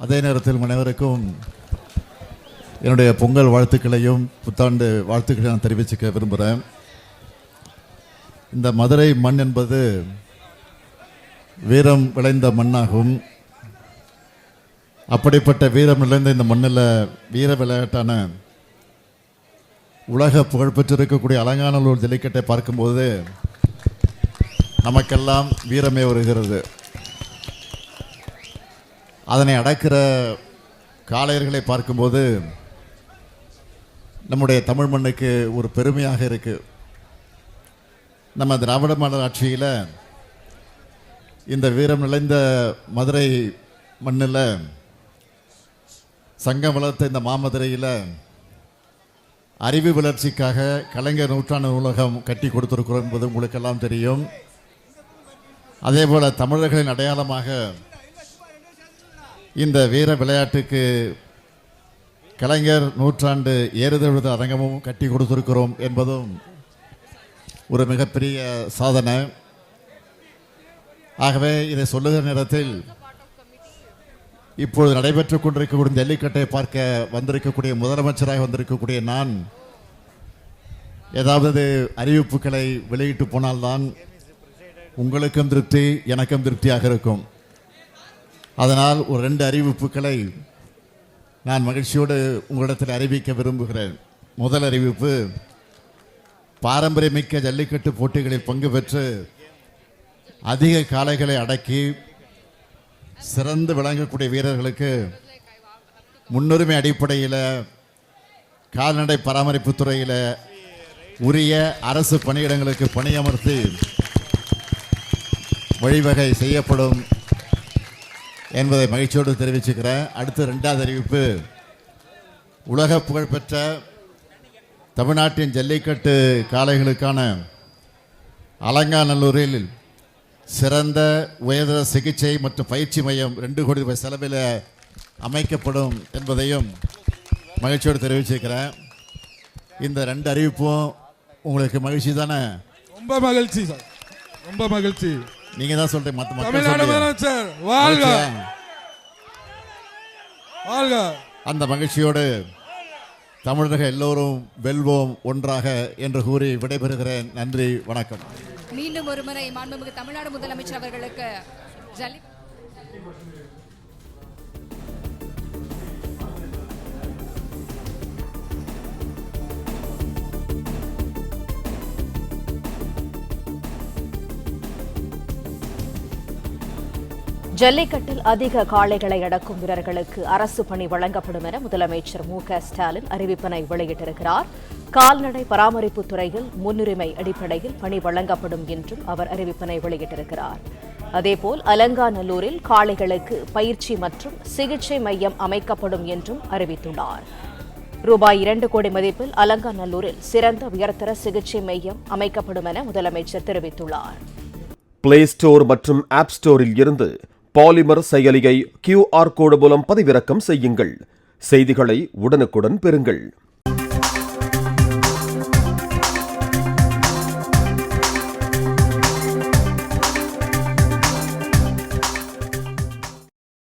அதே நேரத்தில் அனைவருக்கும் என்னுடைய பொங்கல் வாழ்த்துக்களையும் புத்தாண்டு வாழ்த்துக்களையும் நான் தெரிவிச்சுக்க விரும்புகிறேன். இந்த மதுரை மண் என்பது வீரம் விளைந்த மண்ணாகும். அப்படிப்பட்ட வீரம் விளைந்த இந்த மண்ணில் வீர விளையாட்டான உலக புகழ்பெற்றிருக்கக்கூடிய அலங்காநல்லூர் ஜல்லிக்கட்டை பார்க்கும்போது நமக்கெல்லாம் வீரமே வருகிறது. அதனை அடக்கிற காளையர்களை பார்க்கும்போது நம்முடைய தமிழ் மண்ணுக்கு ஒரு பெருமையாக இருக்கு. நம்ம திராவிட மாடல் ஆட்சியில் இந்த வீரம் நிறைந்த மதுரை மண்ணில் சங்கம் வளர்த்த இந்த மாமதுரையில் அறிவு வளர்ச்சிக்காக கலைஞர் நூற்றாண்டு நூலகம் கட்டி கொடுத்திருக்கிறோம் என்பது உங்களுக்கெல்லாம் தெரியும். அதே போல தமிழர்களின் அடையாளமாக இந்த வீர விளையாட்டுக்கு கலைஞர் நூற்றாண்டு ஏறுதழுத அரங்கமும் கட்டி கொடுத்திருக்கிறோம் என்பதும் ஒரு மிகப்பெரிய சாதனை. ஆகவே இதை சொல்லுகிற நேரத்தில் இப்பொழுது நடைபெற்றுக் கொண்டிருக்கக்கூடிய ஜல்லிக்கட்டை பார்க்க வந்திருக்கக்கூடிய முதலமைச்சராக வந்திருக்கக்கூடிய நான் ஏதாவது அறிவிப்புகளை வெளியிட்டு போனால்தான் உங்களுக்கும் திருப்தி எனக்கும் திருப்தியாக இருக்கும். அதனால் ஒரு 2 அறிவிப்புகளை நான் மகிழ்ச்சியோடு உங்களிடத்தில் அறிவிக்க விரும்புகிறேன். முதல் அறிவிப்பு, பாரம்பரியமிக்க ஜல்லிக்கட்டு போட்டிகளில் பங்கு பெற்று அதிக காளைகளை அடக்கி சிறந்து விளங்கக்கூடிய வீரர்களுக்கு முன்னுரிமை அடிப்படையில் கால்நடை பராமரிப்பு துறையில் உரிய அரசு பணியிடங்களுக்கு பணியமர்த்தி வழிவகை செய்யப்படும் என்பதை மகிழ்ச்சியோடு தெரிவிச்சுக்கிறேன். அடுத்து 2வது அறிவிப்பு, உலக புகழ்பெற்ற தமிழ்நாட்டின் ஜல்லிக்கட்டு காளைகளுக்கான அலங்காநல்லூரில் சிறந்த உயர்தர சிகிச்சை மற்றும் பயிற்சி மையம் 2 கோடி ரூபாய் செலவில் அமைக்கப்படும் என்பதையும் மகிழ்ச்சியோடு தெரிவிச்சிருக்கிறேன். இந்த 2 அறிவிப்பும் உங்களுக்கு மகிழ்ச்சி தானே? ரொம்ப மகிழ்ச்சி சார், ரொம்ப மகிழ்ச்சி. நீங்க தான் சொல்றீங்க, மற்ற மக்கள் வாழ்க வாழ்க. அந்த மகிழ்ச்சியோடு தமிழர்கள் எல்லோரும் வெல்வோம் ஒன்றாக என்று கூறி விடைபெறுகிறேன். நன்றி, வணக்கம். மீண்டும் ஒருமுறை மாண்புமிகு தமிழ்நாடு முதலமைச்சர் அவர்களுக்கு ஜல்லிக்கட்டில் அதிக காளைகளை அடக்கும் வீரர்களுக்கு அரசு பணி வழங்கப்படும் என முதலமைச்சர் மு.க.ஸ்டாலின் அறிவிப்பினை வெளியிட்டிருக்கிறார். கால்நடை பராமரிப்பு துறையில் முன்னுரிமை அடிப்படையில் பணி வழங்கப்படும் என்றும் அவர் அறிவிப்பினை வெளியிட்டிருக்கிறார். அதேபோல் அலங்காநல்லூரில் காளைகளுக்கு பயிற்சி மற்றும் சிகிச்சை மையம் அமைக்கப்படும் என்றும் அறிவித்துள்ளார். ரூபாய் 2 கோடி மதிப்பில் அலங்காநல்லூரில் சிறந்த உயர்தர சிகிச்சை மையம் அமைக்கப்படும் என முதலமைச்சர் தெரிவித்துள்ளார். பிளே ஸ்டோர் மற்றும் ஆப் ஸ்டோரில் இருந்து பாலிமர் செயலியை QR கோடு மூலம் பதிவிறக்கம் செய்யுங்கள். செய்திகளை உடனுக்குடன் பெறுங்கள்.